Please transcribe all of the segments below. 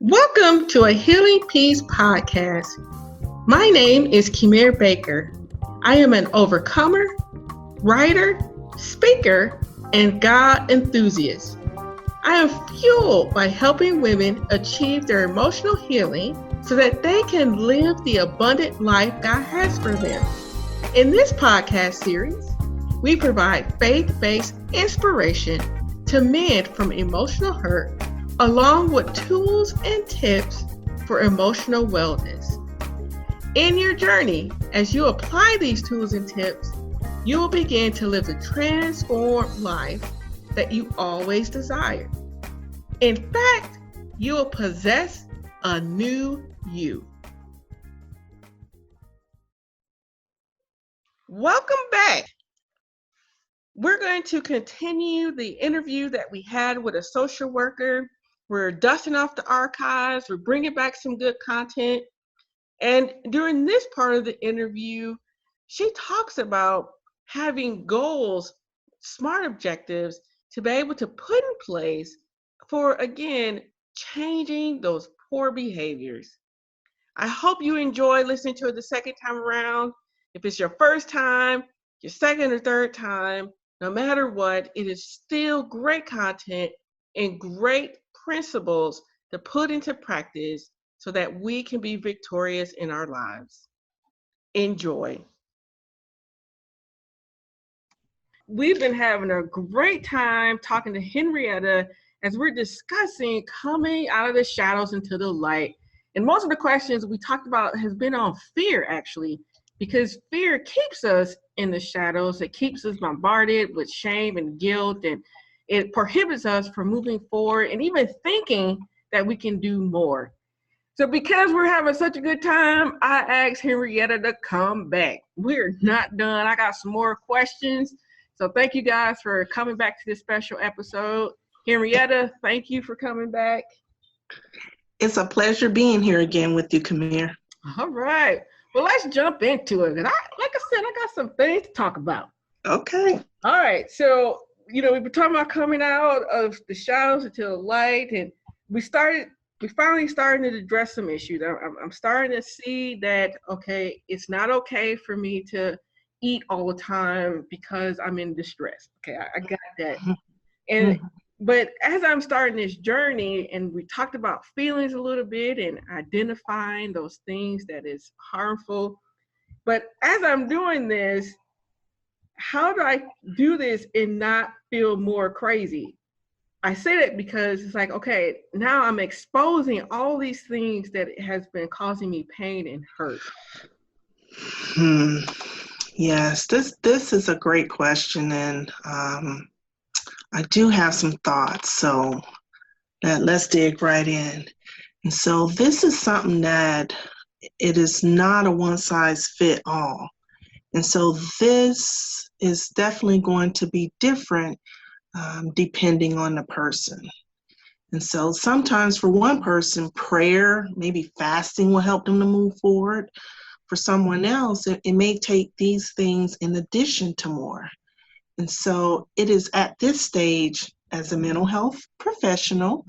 Welcome to a Healing Peace podcast. My name is Kimir Baker. I am an overcomer, writer, speaker, and God enthusiast. I am fueled by helping women achieve their emotional healing so that they can live the abundant life God has for them. In this podcast series, we provide faith-based inspiration to mend from emotional hurt, along with tools and tips for emotional wellness. In your journey, as you apply these tools and tips, you will begin to live the transformed life that you always desired. In fact, you will possess a new you. Welcome back. We're going to continue the interview that we had with a social worker. We're dusting off the archives. We're bringing back some good content. And during this part of the interview, she talks about having goals, smart objectives to be able to put in place for, again, changing those poor behaviors. I hope you enjoy listening to it the second time around. If it's your first time, your second or third time, no matter what, it is still great content and great principles to put into practice so that we can be victorious in our lives. Enjoy. We've been having a great time talking to Henrietta as we're discussing coming out of the shadows into the light. And most of the questions we talked about has been on fear, actually, because fear keeps us in the shadows. It keeps us bombarded with shame and guilt, and it prohibits us from moving forward and even thinking that we can do more. So because we're having such a good time, I asked Henrietta to come back. We're not done. I got some more questions. So thank you guys for coming back to this special episode. Henrietta, thank you for coming back. It's a pleasure being here again with you, Kamir. All right. Well, let's jump into it. And like I said, I got some things to talk about. Okay. All right. So, we've been talking about coming out of the shadows into the light, and we finally starting to address some issues. I'm starting to see that, okay, it's not okay for me to eat all the time because I'm in distress. Okay, I got that. But as I'm starting this journey, and we talked about feelings a little bit and identifying those things that is harmful. But as I'm doing this, how do I do this and not feel more crazy? I say that because it's like, okay, now I'm exposing all these things that has been causing me pain and hurt. Yes, this is a great question, and I do have some thoughts, so let's dig right in. And so this is something that it is not a one-size-fits-all. And so this is definitely going to be different depending on the person. And so sometimes for one person, prayer, maybe fasting will help them to move forward. For someone else, it may take these things in addition to more. And so it is at this stage, as a mental health professional,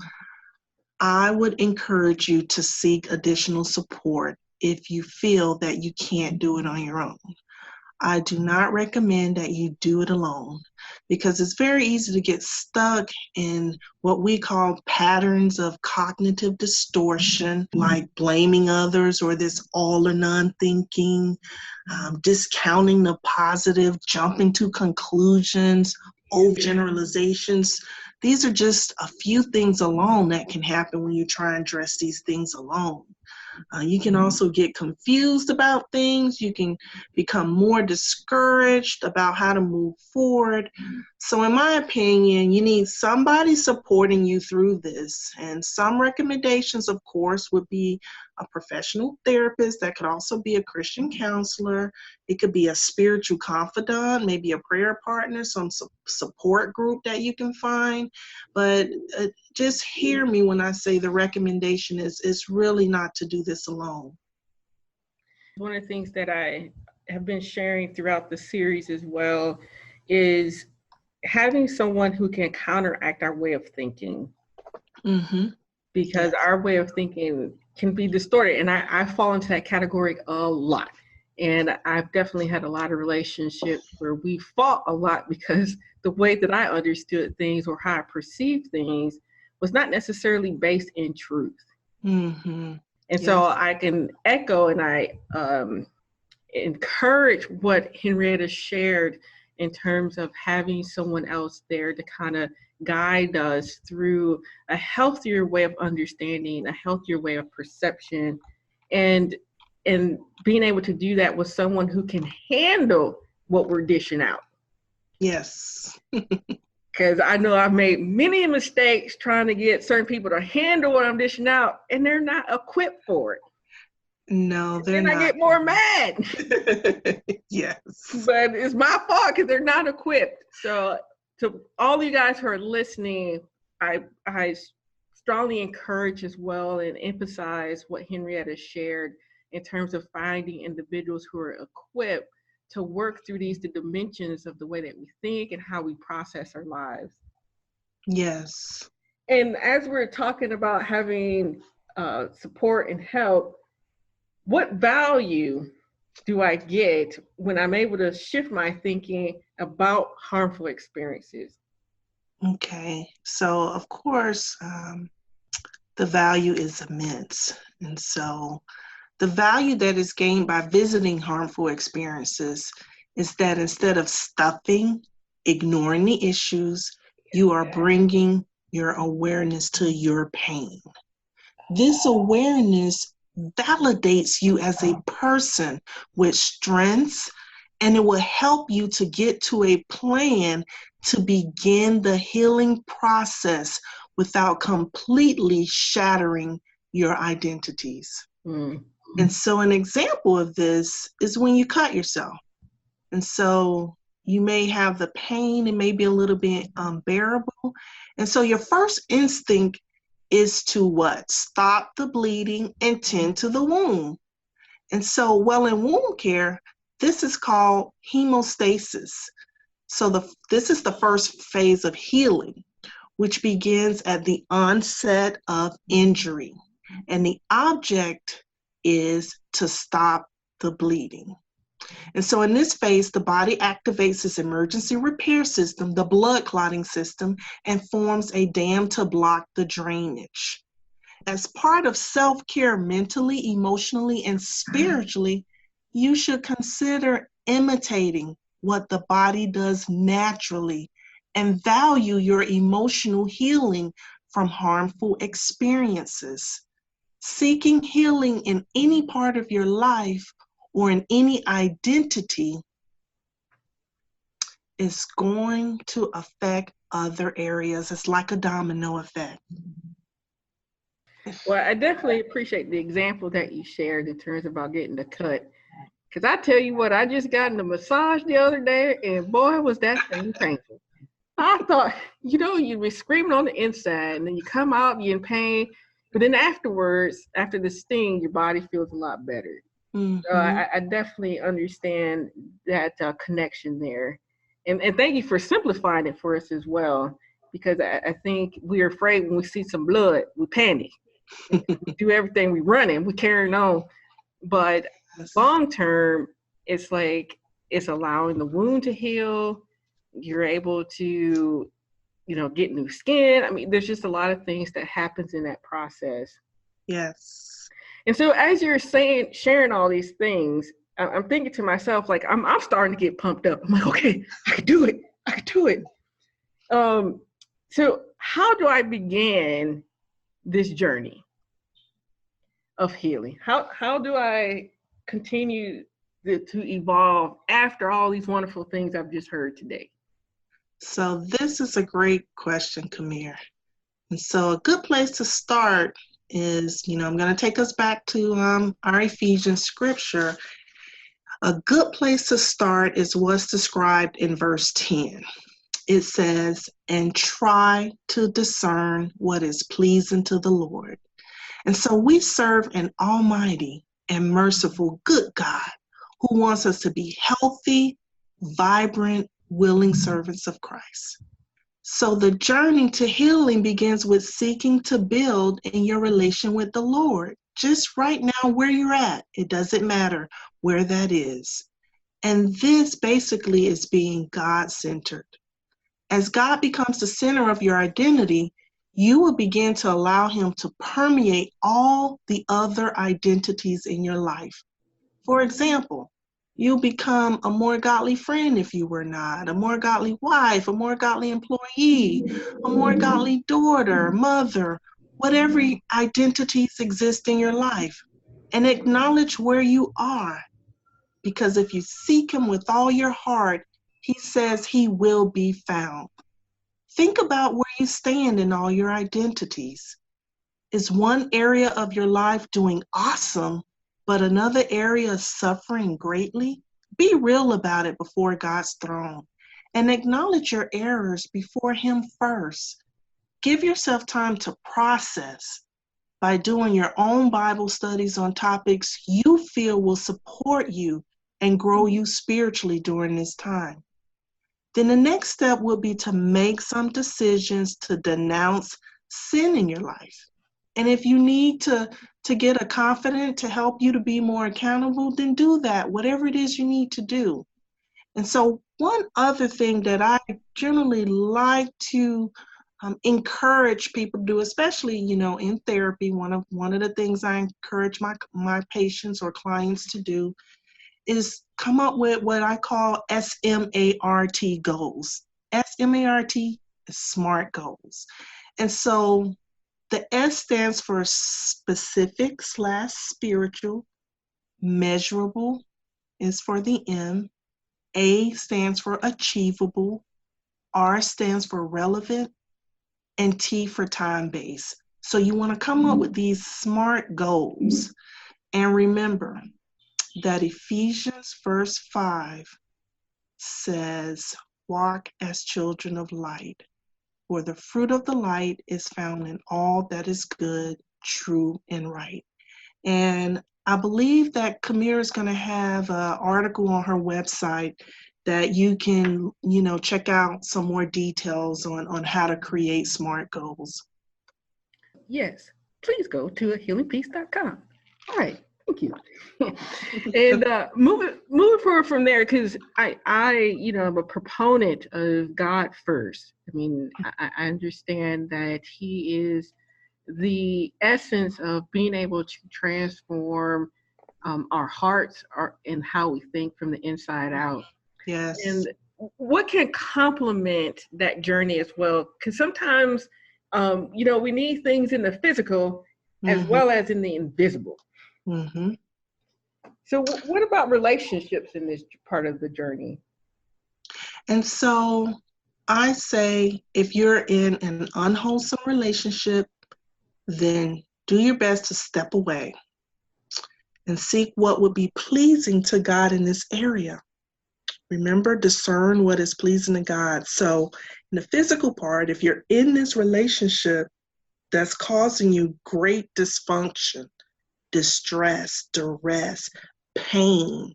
I would encourage you to seek additional support if you feel that you can't do it on your own. I do not recommend that you do it alone, because it's very easy to get stuck in what we call patterns of cognitive distortion, like blaming others or this all or none thinking, discounting the positive, jumping to conclusions, overgeneralizations. These are just a few things alone that can happen when you try and address these things alone. You can also get confused about things. You can become more discouraged about how to move forward. So in my opinion, you need somebody supporting you through this. And some recommendations, of course, would be a professional therapist. That could also be a Christian counselor. It could be a spiritual confidant, maybe a prayer partner, some support group that you can find. But just hear me when I say the recommendation is really not to do this alone. One of the things that I have been sharing throughout the series as well is having someone who can counteract our way of thinking. Mm-hmm. because our way of thinking can be distorted. And I fall into that category a lot. And I've definitely had a lot of relationships where we fought a lot because the way that I understood things or how I perceived things was not necessarily based in truth. Mm-hmm. And Yes. so I can echo and I encourage what Henrietta shared in terms of having someone else there to kind of guide us through a healthier way of understanding, a healthier way of perception, and being able to do that with someone who can handle what we're dishing out. Yes. Because I know I've made many mistakes trying to get certain people to handle what I'm dishing out, and they're not equipped for it. No, they're not. And I get more mad. Yes. But it's my fault because they're not equipped. So to all you guys who are listening, I strongly encourage as well and emphasize what Henrietta shared in terms of finding individuals who are equipped to work through the dimensions of the way that we think and how we process our lives. Yes. And as we're talking about having support and help, what value do I get when I'm able to shift my thinking about harmful experiences? Okay. So, of course, the value is immense. And so, the value that is gained by visiting harmful experiences is that instead of stuffing, ignoring the issues, you are bringing your awareness to your pain. This awareness validates you as a person with strengths, and it will help you to get to a plan to begin the healing process without completely shattering your identities. Mm. And so an example of this is when you cut yourself. And so you may have the pain, it may be a little bit unbearable. And so your first instinct is to what? Stop the bleeding and tend to the wound. And so, well, in wound care, this is called hemostasis. So this is the first phase of healing, which begins at the onset of injury. And the object is to stop the bleeding. And so in this phase, the body activates its emergency repair system, the blood clotting system, and forms a dam to block the drainage. As part of self-care mentally, emotionally, and spiritually, you should consider imitating what the body does naturally and value your emotional healing from harmful experiences. Seeking healing in any part of your life or in any identity is going to affect other areas. It's like a domino effect. Well, I definitely appreciate the example that you shared in terms about getting the cut. Because I tell you what, I just got in a massage the other day, and boy, was that thing painful. I thought, you be screaming on the inside, and then you come out, you're in pain. But then afterwards, after the sting, your body feels a lot better. Mm-hmm. So I definitely understand that connection there. And thank you for simplifying it for us as well, because I think we're afraid when we see some blood, we panic. We do everything, we running, we carrying on. But long term, it's like it's allowing the wound to heal. You're able to, get new skin. I mean, there's just a lot of things that happens in that process. Yes. And so as you're sharing all these things, I'm thinking to myself, like, I'm starting to get pumped up. I'm like, okay, I can do it. I can do it. So how do I begin this journey of healing? How do I continue to evolve after all these wonderful things I've just heard today? So this is a great question, Kamir. And so a good place to start is, I'm going to take us back to our Ephesians scripture. A good place to start is what's described in verse 10. It says, and try to discern what is pleasing to the Lord. And so we serve an almighty and merciful good God who wants us to be healthy, vibrant, willing servants of Christ. So the journey to healing begins with seeking to build in your relation with the Lord. Just right now where you're at, it doesn't matter where that is. And this basically is being God-centered. As God becomes the center of your identity, you will begin to allow him to permeate all the other identities in your life. For example, you'll become a more godly friend if you were not, a more godly wife, a more godly employee, a more godly daughter, mother, whatever identities exist in your life. And acknowledge where you are, because if you seek him with all your heart, he says he will be found. Think about where you stand in all your identities. Is one area of your life doing awesome, but another area is suffering greatly? Be real about it before God's throne and acknowledge your errors before him first. Give yourself time to process by doing your own Bible studies on topics you feel will support you and grow you spiritually during this time. Then the next step will be to make some decisions to denounce sin in your life. And if you need to get a confidant to help you to be more accountable, then do that, whatever it is you need to do. And so one other thing that I generally like to encourage people to do, especially, in therapy, one of the things I encourage my patients or clients to do is come up with what I call SMART goals. SMART is SMART goals. And so the S stands for specific/spiritual. Measurable is for the M. A stands for achievable. R stands for relevant. And T for time-based. So you want to come up with these SMART goals. And remember that Ephesians verse 5 says, walk as children of light, for the fruit of the light is found in all that is good, true, and right. And I believe that Kamira is going to have an article on her website that you can, check out some more details on how to create SMART goals. Yes, please go to healingpeace.com. All right, thank you. And moving forward from there, because I am a proponent of God first. I mean, I understand that he is the essence of being able to transform our hearts and how we think from the inside out. Yes. And what can complement that journey as well? Because sometimes, we need things in the physical as well as in the invisible. Mm-hmm. So what about relationships in this part of the journey? And so I say, if you're in an unwholesome relationship, then do your best to step away and seek what would be pleasing to God in this area. Remember, discern what is pleasing to God. So in the physical part, if you're in this relationship that's causing you great dysfunction, distress, duress, pain,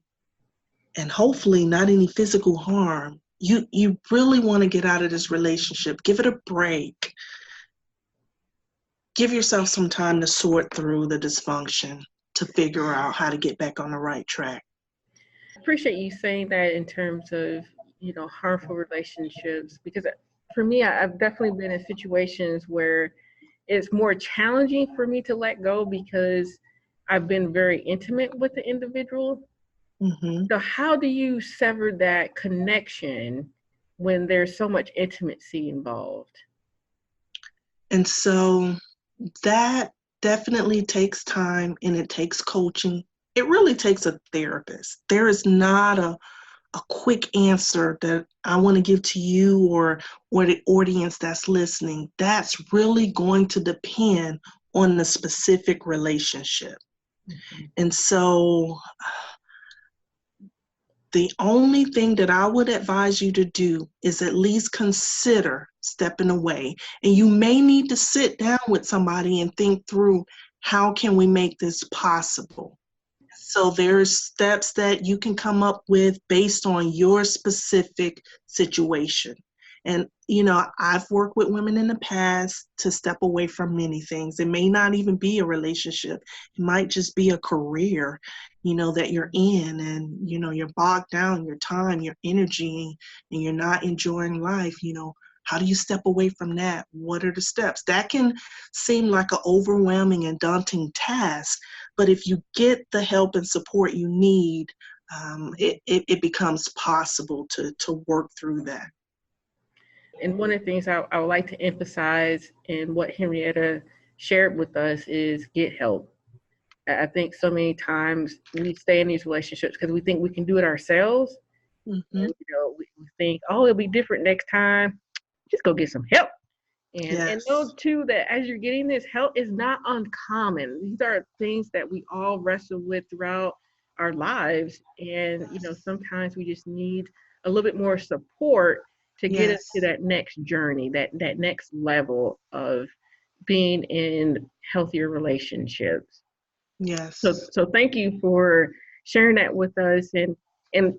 and hopefully not any physical harm, you really want to get out of this relationship. Give it a break. Give yourself some time to sort through the dysfunction to figure out how to get back on the right track. I appreciate you saying that in terms of, harmful relationships, because for me, I've definitely been in situations where it's more challenging for me to let go because I've been very intimate with the individual. Mm-hmm. So how do you sever that connection when there's so much intimacy involved? And so that definitely takes time, and it takes coaching. It really takes a therapist. There is not a quick answer that I want to give to you or the audience that's listening. That's really going to depend on the specific relationship. Mm-hmm. And so the only thing that I would advise you to do is at least consider stepping away. And you may need to sit down with somebody and think through, how can we make this possible? So there's steps that you can come up with based on your specific situation. And, I've worked with women in the past to step away from many things. It may not even be a relationship. It might just be a career, that you're in, and, you're bogged down, your time, your energy, and you're not enjoying life. How do you step away from that? What are the steps? That can seem like an overwhelming and daunting task, but if you get the help and support you need, it becomes possible to work through that. And one of the things I would like to emphasize in what Henrietta shared with us is get help. I think so many times we stay in these relationships because we think we can do it ourselves. Mm-hmm. And, we think, oh, it'll be different next time. Just go get some help. And Yes. know too that as you're getting this help is not uncommon. These are things that we all wrestle with throughout our lives. And, sometimes we just need a little bit more support to get us to Yes. that next journey, that next level of being in healthier relationships. Yes. So thank you for sharing that with us and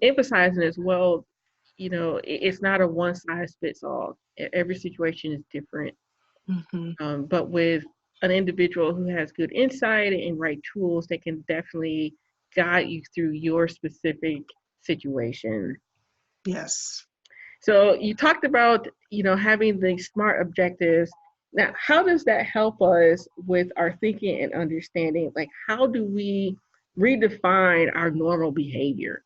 emphasizing as well, it's not a one size fits all. Every situation is different. Mm-hmm. But with an individual who has good insight and right tools, they can definitely guide you through your specific situation. Yes. So you talked about, having the smart objectives. Now, how does that help us with our thinking and understanding? Like, how do we redefine our normal behavior?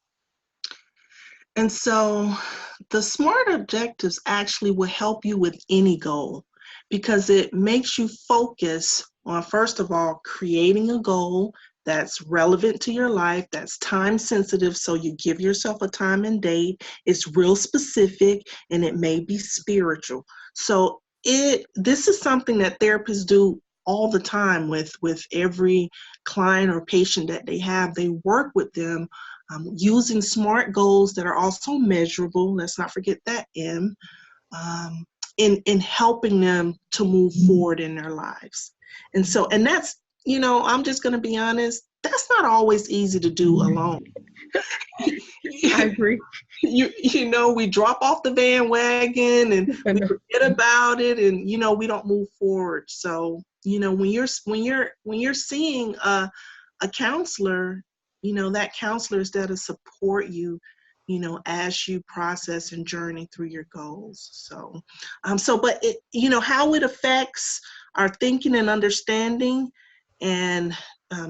And so the SMART objectives actually will help you with any goal because it makes you focus on, first of all, creating a goal that's relevant to your life, that's time sensitive. So you give yourself a time and date. It's real specific and it may be spiritual. So this is something that therapists do all the time with every client or patient that they have. They work with them using SMART goals that are also measurable. Let's not forget that M, in helping them to move forward in their lives. And that's, I'm just going to be honest, that's not always easy to do alone. I agree. We drop off the bandwagon and we forget about it, and we don't move forward. So when you're seeing a counselor, that counselor is there to support you, as you process and journey through your goals. But how it affects our thinking and understanding, and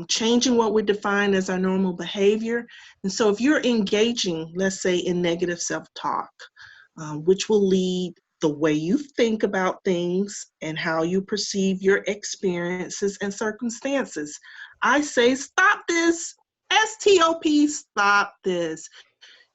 changing what we define as our normal behavior. And so if you're engaging, let's say, in negative self-talk, which will lead the way you think about things and how you perceive your experiences and circumstances, I say stop this. STOP, stop this.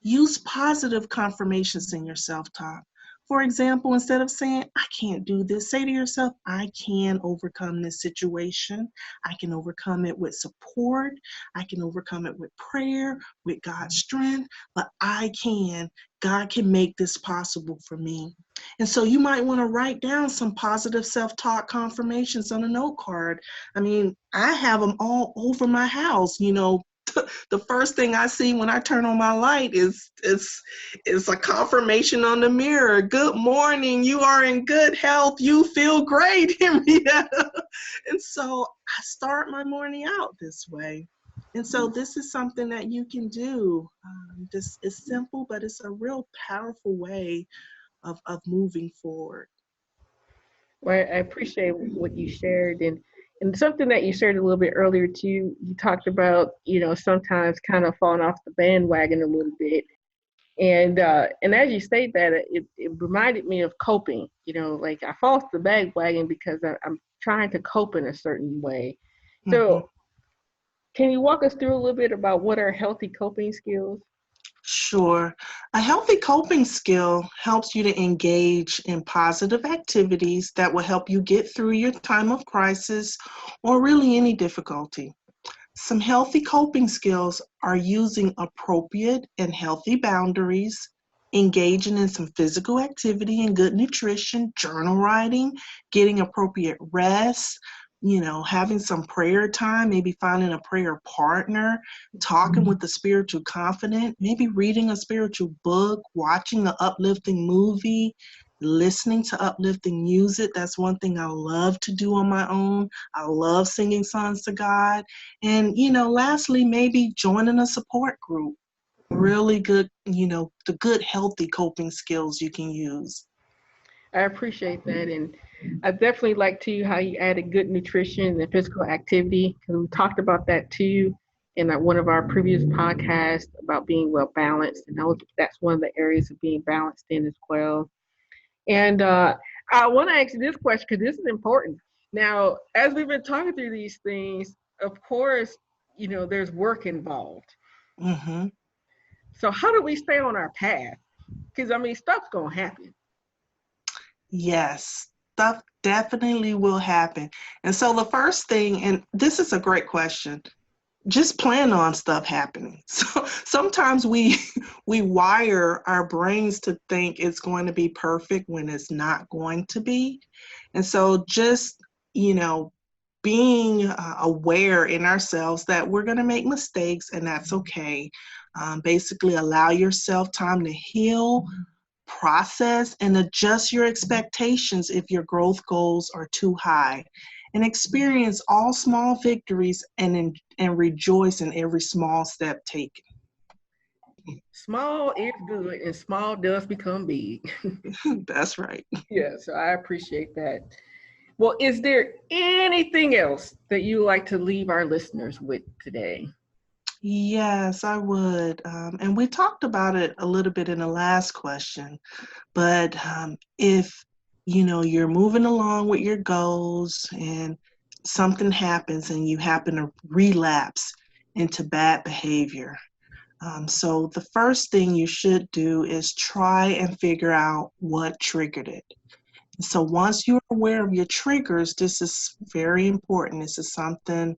Use positive confirmations in your self-talk. For example, instead of saying, I can't do this, say to yourself, I can overcome this situation. I can overcome it with support. I can overcome it with prayer, with God's strength, but I can. God can make this possible for me. And so you might want to write down some positive self-talk confirmations on a note card. I mean, I have them all over my house. The first thing I see when I turn on my light is a confirmation on the mirror. Good morning. You are in good health. You feel great, Henrietta. And so I start my morning out this way. And so this is something that you can do. It's simple, but it's a real powerful way of moving forward. Well, I appreciate what you shared, and something that you shared a little bit earlier too. You talked about, sometimes kind of falling off the bandwagon a little bit, and as you state that, it reminded me of coping. Like I fall off the bandwagon because I'm trying to cope in a certain way. Mm-hmm. So, can you walk us through a little bit about what are healthy coping skills? Sure. A healthy coping skill helps you to engage in positive activities that will help you get through your time of crisis or really any difficulty. Some healthy coping skills are using appropriate and healthy boundaries, engaging in some physical activity and good nutrition, journal writing, getting appropriate rest, having some prayer time, maybe finding a prayer partner, talking with a spiritual confidant, maybe reading a spiritual book, watching an uplifting movie, listening to uplifting music. That's one thing I love to do on my own. I love singing songs to God. And, lastly, maybe joining a support group. Really good, the good, healthy coping skills you can use. I appreciate that. And I definitely like too how you added good nutrition and physical activity, because we talked about that too in one of our previous podcasts about being well balanced. And that's one of the areas of being balanced in as well. And I want to ask you this question because this is important. Now, as we've been talking through these things, of course, there's work involved. Mm-hmm. So how do we stay on our path? Because, stuff's going to happen. Yes, stuff definitely will happen. And so the first thing, and this is a great question, just plan on stuff happening. So sometimes we wire our brains to think it's going to be perfect when it's not going to be. And so just, being aware in ourselves that we're going to make mistakes and that's okay. Basically allow yourself time to heal, process, and adjust your expectations if your growth goals are too high, and experience all small victories and rejoice in every small step taken. Small is good and small does become big. That's right. Yeah, so I appreciate that. Well, is there anything else that you would like to leave our listeners with today? Yes, I would. And we talked about it a little bit in the last question, but if you're moving along with your goals and something happens and you happen to relapse into bad behavior, so the first thing you should do is try and figure out what triggered it. So once you're aware of your triggers, this is very important. This is something,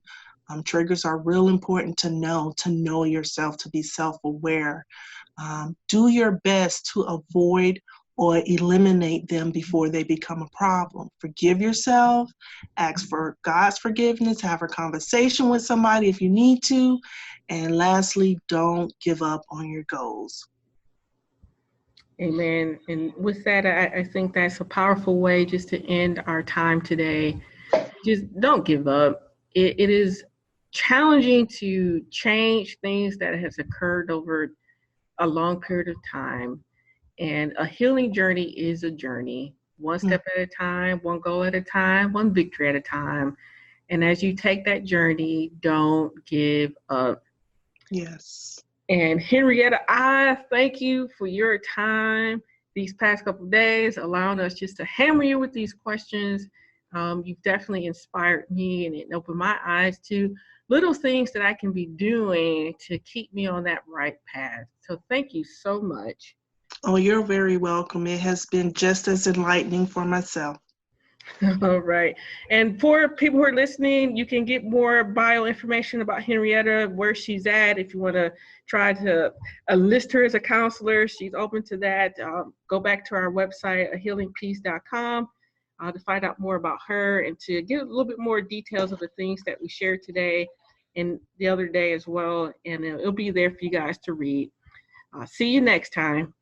triggers are real important to know yourself, to be self-aware. Do your best to avoid or eliminate them before they become a problem. Forgive yourself, ask for God's forgiveness, have a conversation with somebody if you need to, and lastly, don't give up on your goals. Amen. And with that, I think that's a powerful way just to end our time today. Just don't give up. It is challenging to change things that has occurred over a long period of time. And a healing journey is a journey, one step at a time, one goal at a time, one victory at a time. And as you take that journey, don't give up. Yes. And Henrietta, I thank you for your time these past couple of days, allowing us just to hammer you with these questions. You've definitely inspired me, and it opened my eyes to little things that I can be doing to keep me on that right path. So thank you so much. Oh, you're very welcome. It has been just as enlightening for myself. All right. And for people who are listening, you can get more bio information about Henrietta, where she's at. If you want to try to list her as a counselor, she's open to that. Go back to our website, healingpeace.com, to find out more about her and to get a little bit more details of the things that we shared today and the other day as well. And it'll be there for you guys to read. See you next time.